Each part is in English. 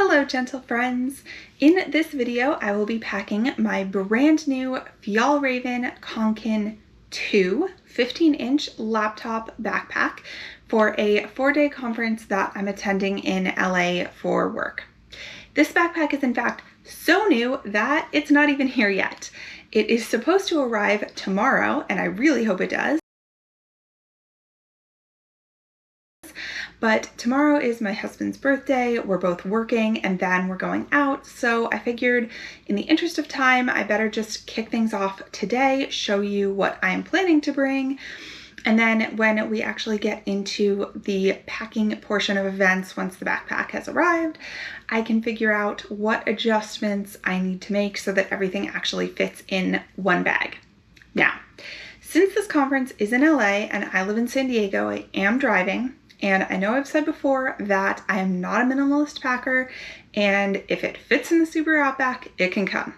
Hello gentle friends! In this video I will be packing my brand new Fjallraven Kanken 2 15-inch laptop backpack for a 4-day conference that I'm attending in LA for work. This backpack is in fact so new that it's not even here yet. It is supposed to arrive tomorrow and I really hope it does. But tomorrow is my husband's birthday, we're both working, and then we're going out, so I figured in the interest of time, I better just kick things off today, show you what I'm planning to bring, and then when we actually get into the packing portion of events, once the backpack has arrived, I can figure out what adjustments I need to make so that everything actually fits in one bag. Now, since this conference is in LA and I live in San Diego, I am driving. And I know I've said before that I am not a minimalist packer, and if it fits in the Subaru Outback, it can come.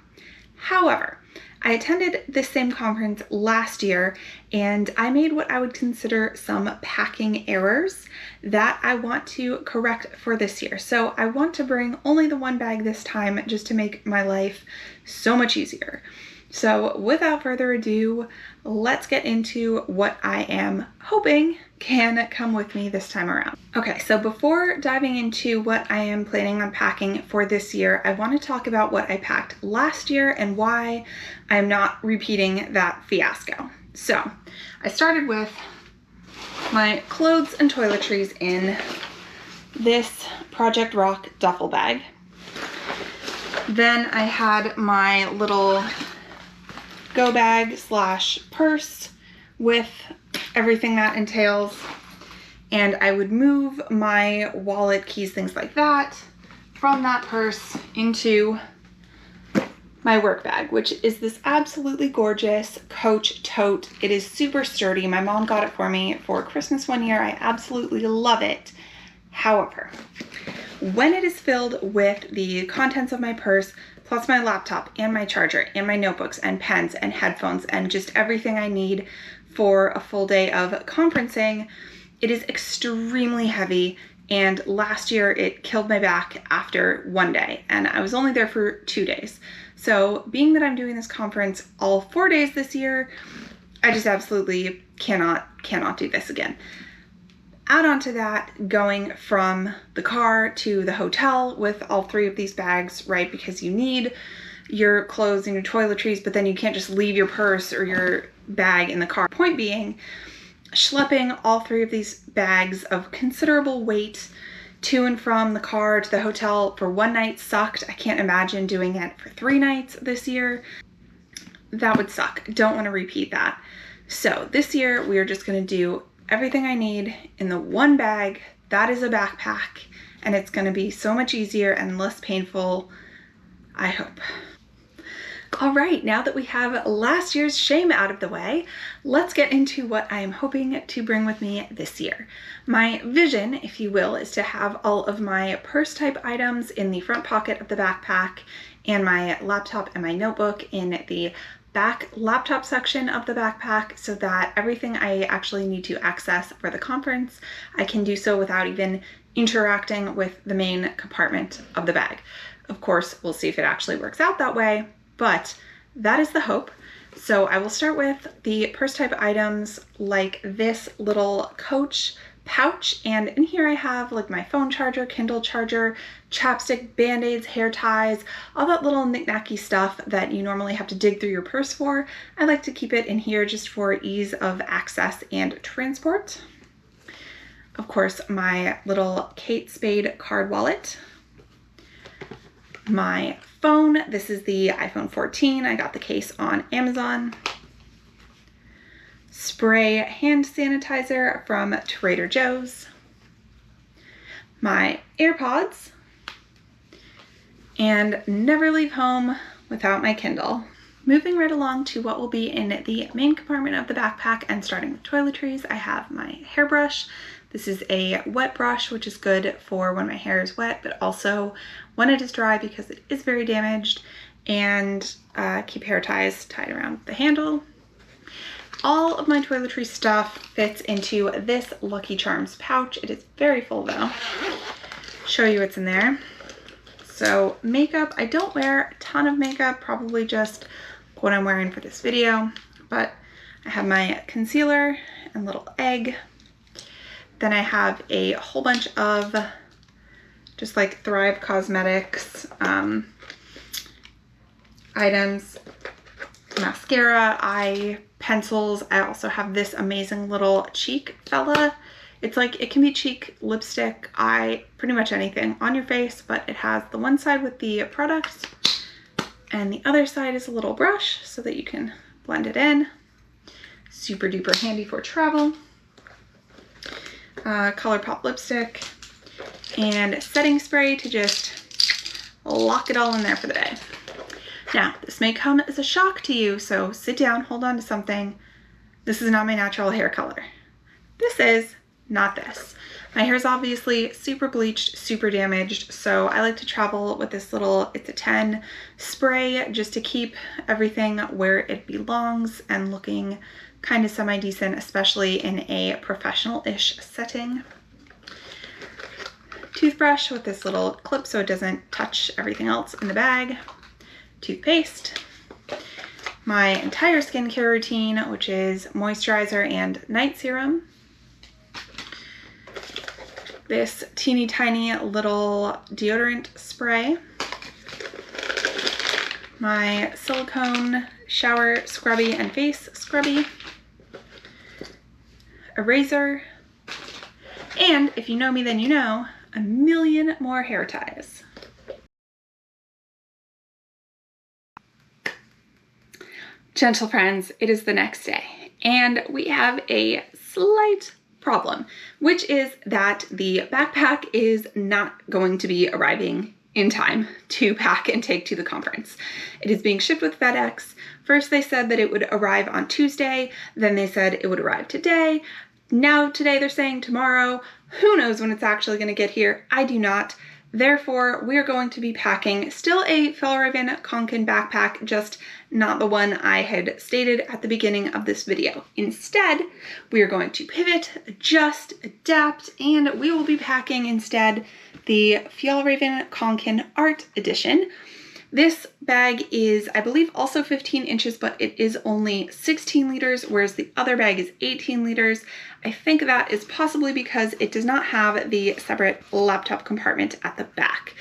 However, I attended this same conference last year and I made what I would consider some packing errors that I want to correct for this year. So I want to bring only the one bag this time just to make my life so much easier. So without further ado, let's get into what I am hoping can come with me this time around. Okay, so before diving into what I am planning on packing for this year, I want to talk about what I packed last year and why I'm not repeating that fiasco. So I started with my clothes and toiletries in this Project Rock duffel bag. Then I had my little go bag slash purse with everything that entails, and I would move my wallet, keys, things like that from that purse into my work bag, which is this absolutely gorgeous Coach tote. It is super sturdy. My mom got it for me for Christmas one year. I absolutely love it. However, when it is filled with the contents of my purse, plus my laptop and my charger and my notebooks and pens and headphones and just everything I need for a full day of conferencing, it is extremely heavy, and last year it killed my back after one day and I was only there for 2 days. So being that I'm doing this conference all 4 days this year, I just absolutely cannot do this again. Add on to that, going from the car to the hotel with all 3 of these bags, right? Because you need your clothes and your toiletries, but then you can't just leave your purse or your bag in the car. Point being, schlepping all 3 of these bags of considerable weight to and from the car to the hotel for one night sucked. I can't imagine doing it for 3 nights this year. That would suck. Don't want to repeat that. So this year we are just going to do everything I need in the one bag. That is a backpack, and it's going to be so much easier and less painful, I hope. All right, now that we have last year's shame out of the way, let's get into what I am hoping to bring with me this year. My vision, if you will, is to have all of my purse type items in the front pocket of the backpack and my laptop and my notebook in the back laptop section of the backpack, so that everything I actually need to access for the conference, I can do so without even interacting with the main compartment of the bag. Of course, we'll see if it actually works out that way, but that is the hope. So I will start with the purse type items like this little Coach pouch, and in here I have like my phone charger, Kindle charger, chapstick, band-aids, hair ties, all that little knick-knacky stuff that you normally have to dig through your purse for. I like to keep it in here just for ease of access and transport. Of course, my little Kate Spade card wallet. My phone, this is the iPhone 14. I got the case on Amazon. Spray hand sanitizer from Trader Joe's. My AirPods. And never leave home without my Kindle. Moving right along to what will be in the main compartment of the backpack, and starting with toiletries, I have my hairbrush. This is a wet brush, which is good for when my hair is wet, but also when it is dry because it is very damaged, and keep hair ties tied around the handle. All of my toiletry stuff fits into this Lucky Charms pouch. It is very full though. Show you what's in there. So makeup, I don't wear a ton of makeup, probably just what I'm wearing for this video, but I have my concealer and little egg. Then I have a whole bunch of just like Thrive Cosmetics items, mascara, eye pencils. I also have this amazing little cheek fella. It's like, it can be cheek, lipstick, eye, pretty much anything on your face, but it has the one side with the products and the other side is a little brush so that you can blend it in. Super duper handy for travel. ColourPop lipstick and setting spray to just lock it all in there for the day. Now, this may come as a shock to you, so sit down, hold on to something. This is not my natural hair color. This is not this. My hair is obviously super bleached, super damaged, so I like to travel with this little It's a 10 spray just to keep everything where it belongs and looking kind of semi-decent, especially in a professional-ish setting. Toothbrush with this little clip so it doesn't touch everything else in the bag. Toothpaste. My entire skincare routine, which is moisturizer and night serum. This teeny tiny little deodorant spray. My silicone shower scrubby and face scrubby. A razor. And if you know me, then you know, a million more hair ties. Gentle friends, it is the next day and we have a slight problem, which is that the backpack is not going to be arriving in time to pack and take to the conference. It is being shipped with FedEx. First they said that it would arrive on Tuesday, then they said it would arrive today. Now today they're saying tomorrow. Who knows when it's actually going to get here? I do not. Therefore, we are going to be packing still a Fjallraven Kanken backpack, just not the one I had stated at the beginning of this video. Instead, we are going to pivot, adjust, adapt, and we will be packing instead the Fjallraven Kanken Art Edition. This bag is, I believe, also 15 inches, but it is only 16 liters, whereas the other bag is 18 liters. I think that is possibly because it does not have the separate laptop compartment at the back.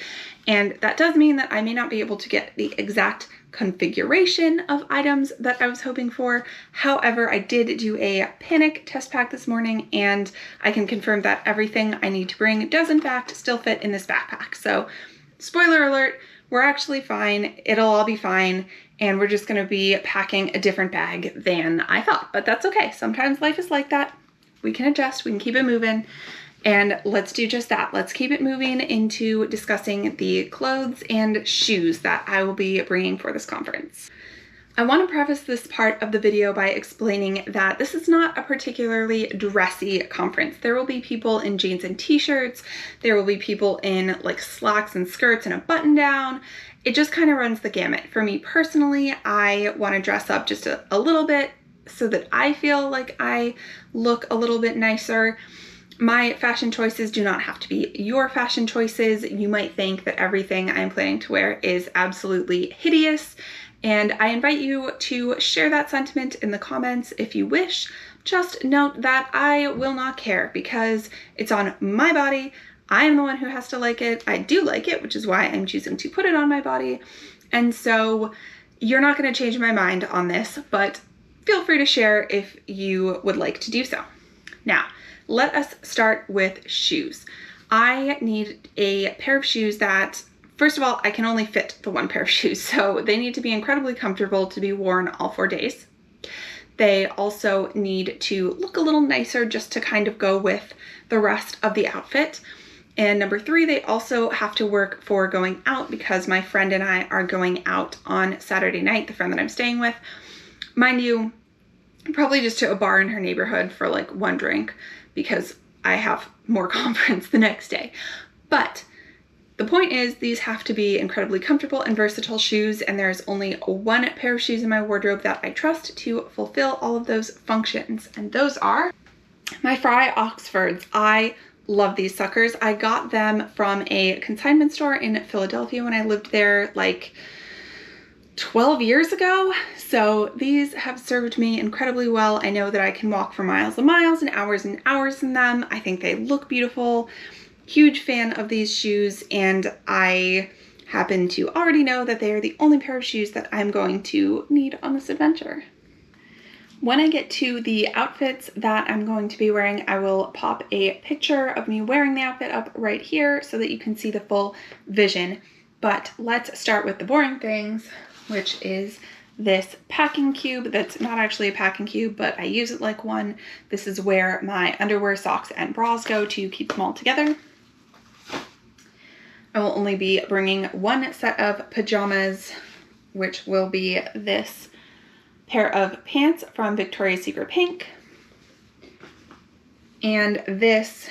And that does mean that I may not be able to get the exact configuration of items that I was hoping for. However, I did do a panic test pack this morning and I can confirm that everything I need to bring does in fact still fit in this backpack. So, spoiler alert, we're actually fine. It'll all be fine. And we're just going to be packing a different bag than I thought, but that's okay. Sometimes life is like that. We can adjust, we can keep it moving, and let's do just that. Let's keep it moving into discussing the clothes and shoes that I will be bringing for this conference. I want to preface this part of the video by explaining that this is not a particularly dressy conference. There will be people in jeans and t-shirts. There will be people in like slacks and skirts and a button down. It just kind of runs the gamut. For me personally, I want to dress up just a little bit so that I feel like I look a little bit nicer. My fashion choices do not have to be your fashion choices. You might think that everything I'm planning to wear is absolutely hideous, and I invite you to share that sentiment in the comments if you wish. Just note that I will not care because it's on my body. I am the one who has to like it. I do like it, which is why I'm choosing to put it on my body. And so you're not going to change my mind on this, but feel free to share if you would like to do so. Now, let us start with shoes. I need a pair of shoes that, first of all, I can only fit the one pair of shoes, so they need to be incredibly comfortable to be worn all 4 days. They also need to look a little nicer just to kind of go with the rest of the outfit. And number 3, they also have to work for going out because my friend and I are going out on Saturday night, the friend that I'm staying with. Mind you, probably just to a bar in her neighborhood for like one drink because I have more conference the next day. But the point is, these have to be incredibly comfortable and versatile shoes, and there's only one pair of shoes in my wardrobe that I trust to fulfill all of those functions, and those are my Frye Oxfords. I love these suckers. I got them from a consignment store in Philadelphia when I lived there like 12 years ago. So these have served me incredibly well. I know that I can walk for miles and miles and hours in them. I think they look beautiful. Huge fan of these shoes, and I happen to already know that they are the only pair of shoes that I'm going to need on this adventure. When I get to the outfits that I'm going to be wearing, I will pop a picture of me wearing the outfit up right here so that you can see the full vision. But let's start with the boring things, which is this packing cube. That's not actually a packing cube, but I use it like one. This is where my underwear, socks, and bras go to keep them all together. I will only be bringing one set of pajamas, which will be this pair of pants from Victoria's Secret Pink, and this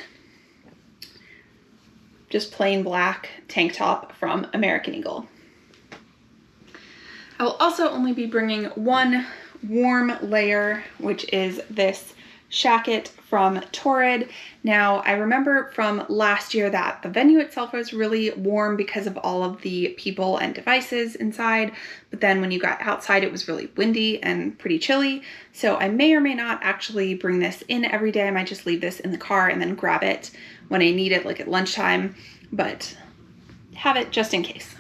just plain black tank top from American Eagle. I will also only be bringing one warm layer, which is this shacket from Torrid. Now, I remember from last year that the venue itself was really warm because of all of the people and devices inside, but then when you got outside it was really windy and pretty chilly. So I may or may not actually bring this in every day. I might just leave this in the car and then grab it when I need it, like at lunchtime, but have it just in case.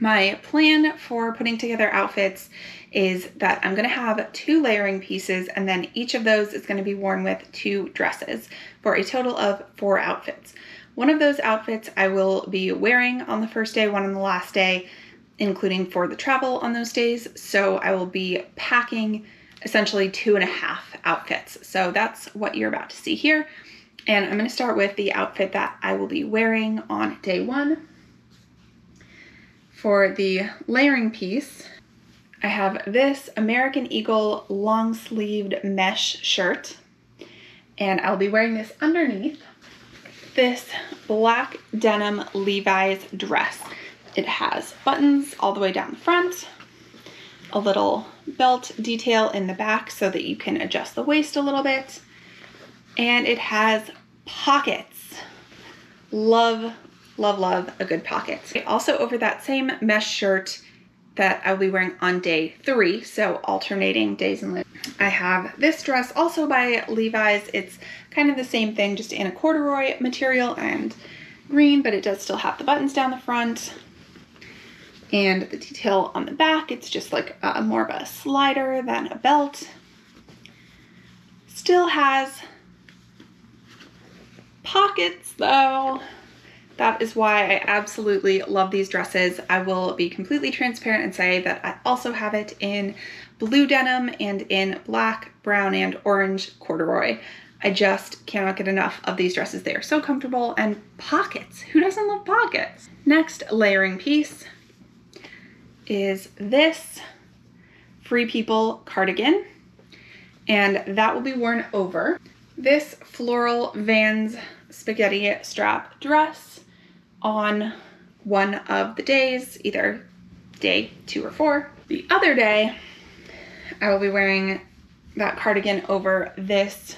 My plan for putting together outfits is that I'm going to have 2 layering pieces, and then each of those is going to be worn with 2 dresses for a total of 4 outfits. One of those outfits I will be wearing on the first day, one on the last day, including for the travel on those days. So I will be packing essentially 2.5 outfits. So that's what you're about to see here. And I'm going to start with the outfit that I will be wearing on day 1. For the layering piece, I have this American Eagle long-sleeved mesh shirt, and I'll be wearing this underneath this black denim Levi's dress. It has buttons all the way down the front, a little belt detail in the back so that you can adjust the waist a little bit, and it has pockets. Love, love, love a good pocket. Also, over that same mesh shirt that I'll be wearing on day 3, so alternating days and I have this dress also by Levi's. It's kind of the same thing, just in a corduroy material and green, but it does still have the buttons down the front and the detail on the back. It's just like more of a slider than a belt. Still has pockets though. That is why I absolutely love these dresses. I will be completely transparent and say that I also have it in blue denim and in black, brown, and orange corduroy. I just cannot get enough of these dresses. They are so comfortable, and pockets. Who doesn't love pockets? Next layering piece is this Free People cardigan, and that will be worn over this floral Vans spaghetti strap dress on one of the days, either day 2 or 4. The other day, I will be wearing that cardigan over this.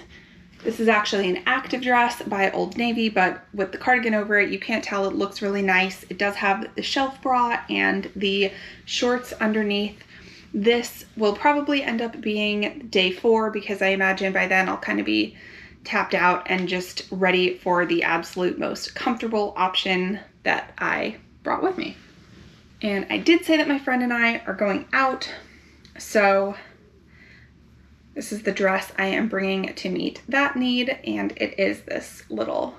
This is actually an active dress by Old Navy, but with the cardigan over it, you can't tell. It looks really nice. It does have the shelf bra and the shorts underneath. This will probably end up being day 4 because I imagine by then I'll kind of be tapped out and just ready for the absolute most comfortable option that I brought with me. And I did say that my friend and I are going out, so this is the dress I am bringing to meet that need, and it is this little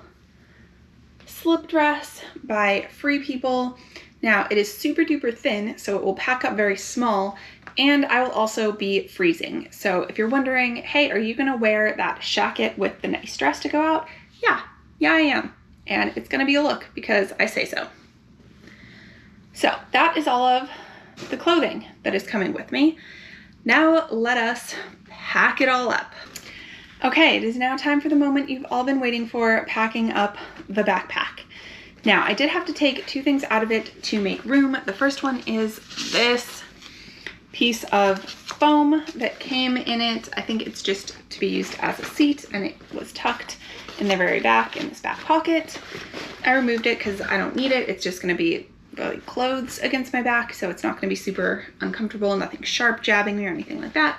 slip dress by Free People. Now, it is super duper thin, so it will pack up very small, and I will also be freezing. So if you're wondering, hey, are you gonna wear that shacket with the nice dress to go out? Yeah, I am. And it's gonna be a look because I say so. So that is all of the clothing that is coming with me. Now let us pack it all up. Okay, it is now time for the moment you've all been waiting for, packing up the backpack. Now, I did have to take 2 things out of it to make room. The first one is this piece of foam that came in it. I think it's just to be used as a seat, and it was tucked in the very back in this back pocket. I removed it because I don't need it. It's just going to be really clothes against my back, so it's not going to be super uncomfortable, nothing sharp jabbing me or anything like that.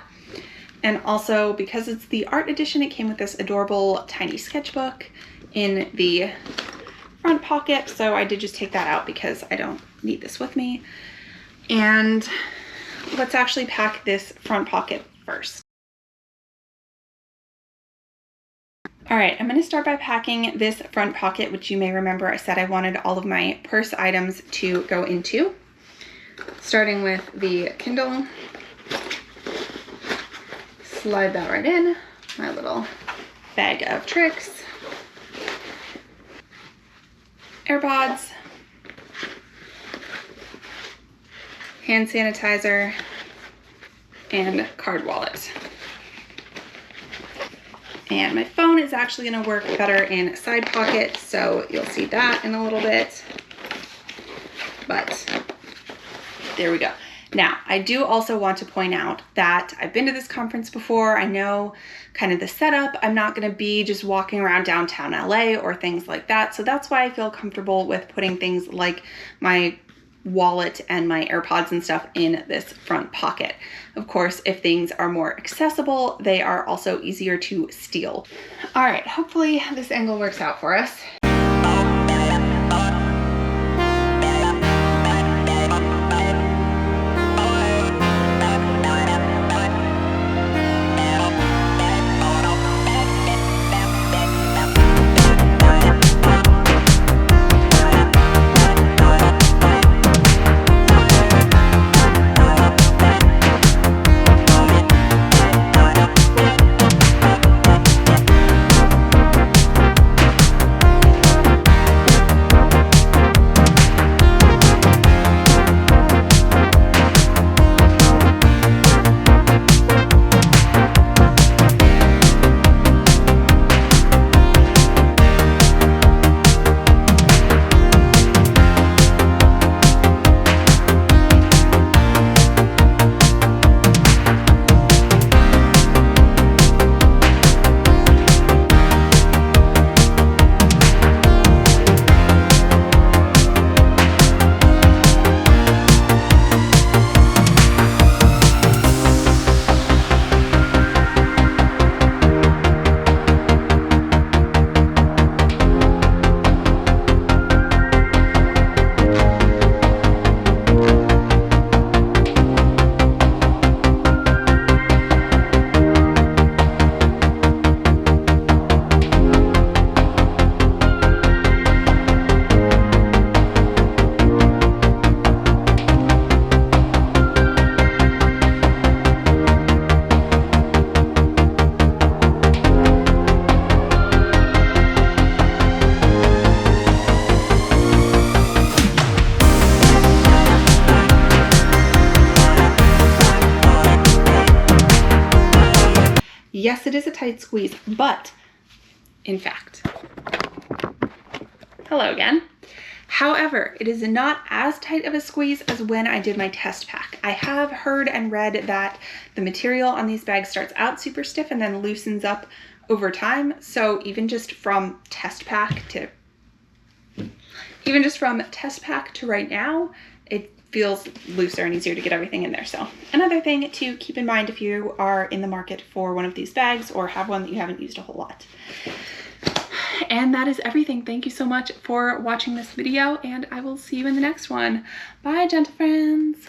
And also, because it's the art edition, it came with this adorable tiny sketchbook in the front pocket, so I did just take that out because I don't need this with me. And let's actually pack this front pocket first. All right, I'm going to start by packing this front pocket, which you may remember I said I wanted all of my purse items to go into. Starting with the Kindle. Slide that right in. My little bag of tricks. AirPods. Hand sanitizer. And card wallet. And my phone is actually going to work better in side pocket, so you'll see that in a little bit. But there we go. Now, I do also want to point out that I've been to this conference before. I know kind of the setup. I'm not going to be just walking around downtown LA or things like that. So that's why I feel comfortable with putting things like my wallet and my AirPods and stuff in this front pocket. Of course, if things are more accessible, they are also easier to steal. All right, hopefully this angle works out for us. Yes, it is a tight squeeze, but in fact, hello again. However, it is not as tight of a squeeze as when I did my test pack. I have heard and read that the material on these bags starts out super stiff and then loosens up over time. So even just from test pack to right now, it feels looser and easier to get everything in there. So another thing to keep in mind if you are in the market for one of these bags or have one that you haven't used a whole lot. And that is everything. Thank you so much for watching this video, and I will see you in the next one. Bye, gentle friends.